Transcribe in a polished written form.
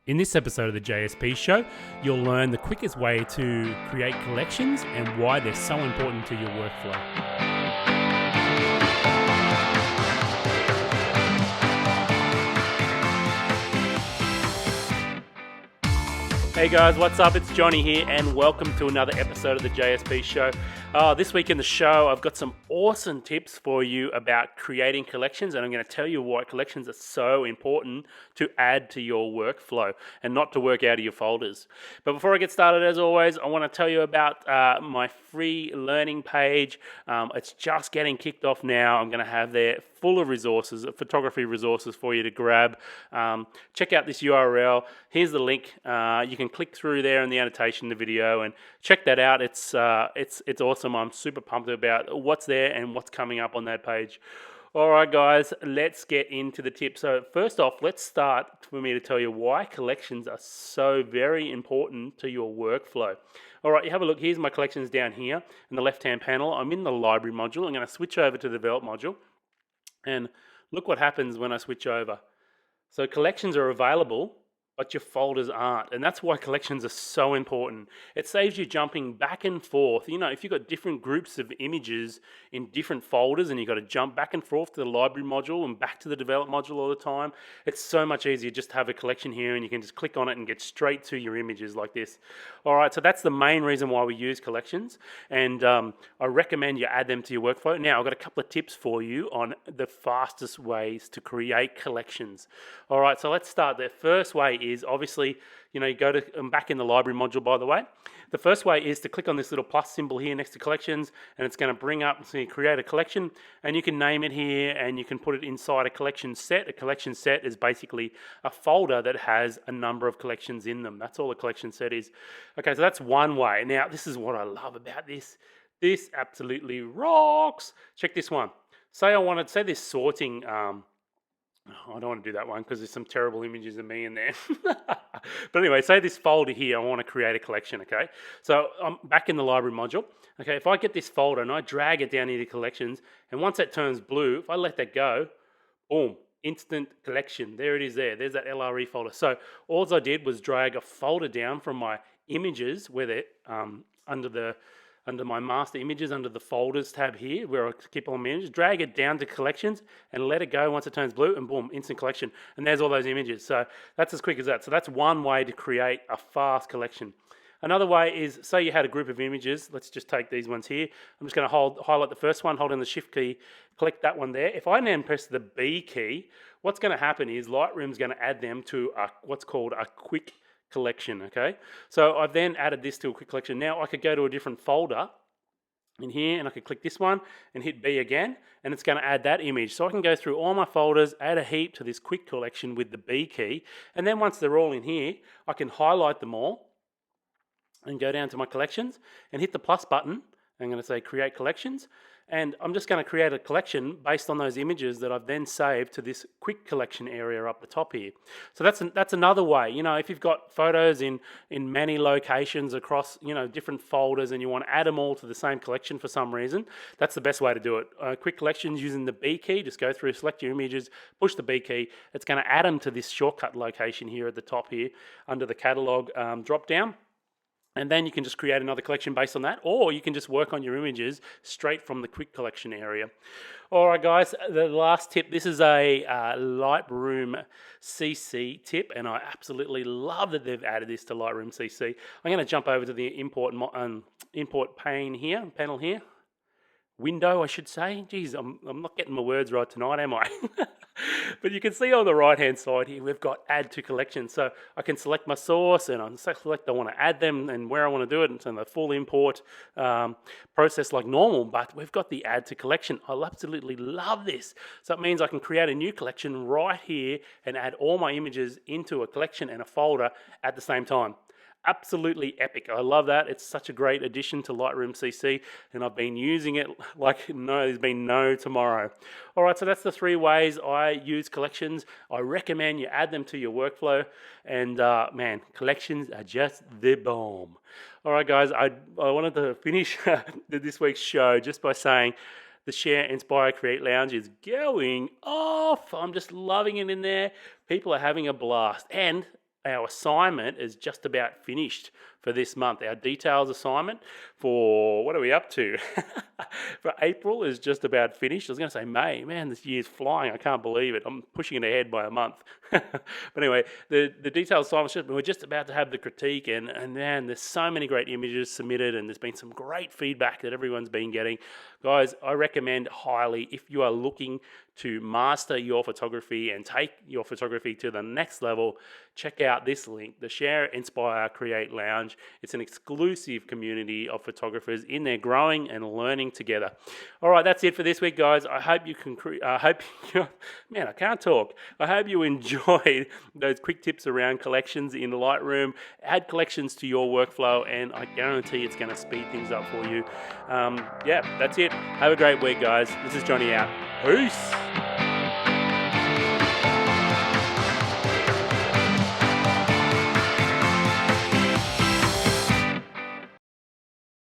In this episode of the JSP show, you'll learn the quickest way to create collections and why they're so important to your workflow. Hey guys, what's up? It's Johnny here and welcome to another episode of the JSP show. This week in the show, I've got some awesome tips for you about creating collections, and I'm going to tell you why collections are so important to add to your workflow and not to work out of your folders. But before I get started, as always, I want to tell you about my free learning page. It's just getting kicked off now. I'm going to have there full of resources, photography resources for you to grab. Check out this URL. Here's the link. You can click through there in the annotation of the video and check that out. It's awesome. I'm super pumped about what's there and what's coming up on that page. All right, guys, let's get into the tips. So first off, let's start for me to tell you why collections are so very important to your workflow. All right, you have a look. Here's my collections down here in the left-hand panel. I'm in the library module. I'm going to switch over to the develop module. And look what happens when I switch over. So collections are available, but your folders aren't. And that's why collections are so important. It saves you jumping back and forth. You know, if you've got different groups of images in different folders and you've got to jump back and forth to the library module and back to the develop module all the time, it's so much easier just to have a collection here and you can just click on it and get straight to your images like this. All right, so that's the main reason why we use collections. And I recommend you add them to your workflow. Now, I've got a couple of tips for you on the fastest ways to create collections. All right, so let's start. The first way is obviously, you know, you go to, I'm back in the library module, by the way. The first way is to click on this little plus symbol here next to collections, and it's going to bring up, so you create a collection, and you can name it here, and you can put it inside a collection set. A collection set is basically a folder that has a number of collections in them. That's all a collection set is. Okay, so that's one way. Now, this is what I love about this. This absolutely rocks. Check this one. Say this sorting, I don't want to do that one because there's some terrible images of me in there. But anyway, say this folder here, I want to create a collection, okay? So I'm back in the library module. Okay, if I get this folder and I drag it down into collections, and once that turns blue, if I let that go, boom, instant collection. There it is there. There's that LRE folder. So all I did was drag a folder down from my images where they're under my master images, under the folders tab here, where I keep all my images, drag it down to collections and let it go once it turns blue, and boom, instant collection. And there's all those images. So that's as quick as that. So that's one way to create a fast collection. Another way is, say you had a group of images. Let's just take these ones here. I'm just going to highlight the first one, hold in the shift key, click that one there. If I then press the B key, what's going to happen is Lightroom's going to add them to what's called a quick collection, okay? So I've then added this to a quick collection. Now I could go to a different folder in here and I could click this one and hit B again, and it's going to add that image. So I can go through all my folders, add a heap to this quick collection with the B key, and then once they're all in here, I can highlight them all and go down to my collections and hit the plus button. I'm going to say create collections, and I'm just going to create a collection based on those images that I've then saved to this quick collection area up the top here. So that's another way. You know, if you've got photos in many locations across, you know, different folders, and you want to add them all to the same collection for some reason, that's the best way to do it. Quick collections using the B key, just go through, select your images, push the B key. It's going to add them to this shortcut location here at the top here under the catalog drop down. And then you can just create another collection based on that, or you can just work on your images straight from the quick collection area. All right, guys, the last tip, this is a Lightroom CC tip, and I absolutely love that they've added this to Lightroom CC. I'm going to jump over to the import panel here. Window, I should say. Geez, I'm not getting my words right tonight, am I? But you can see on the right-hand side here, we've got add to collection. So I can select my source, and I want to add them and where I want to do it. And so the full import process like normal, but we've got the add to collection. I absolutely love this. So it means I can create a new collection right here and add all my images into a collection and a folder at the same time. Absolutely epic. I love that. It's such a great addition to Lightroom CC, and I've been using it like there's been no tomorrow. All right, so that's the three ways I use collections. I recommend you add them to your workflow, and man, collections are just the bomb. All right, guys, I wanted to finish this week's show just by saying the Share, Inspire, Create Lounge is going off. I'm just loving it in there. People are having a blast, and our assignment is just about finished for this month. Our details assignment for, what are we up to? For April is just about finished. I was going to say May. Man, this year's flying. I can't believe it. I'm pushing it ahead by a month. But anyway, the details assignment, we're just about to have the critique, and man, there's so many great images submitted, and there's been some great feedback that everyone's been getting. Guys, I recommend highly, if you are looking to master your photography and take your photography to the next level, check out this link, the Share, Inspire, Create Lounge. It's an exclusive community of photographers in there growing and learning together. All right, that's it for this week, guys. I hope you can, man, I can't talk. I hope you enjoyed those quick tips around collections in Lightroom. Add collections to your workflow, and I guarantee it's going to speed things up for you. Yeah, that's it. Have a great week, guys. This is Johny out. Peace.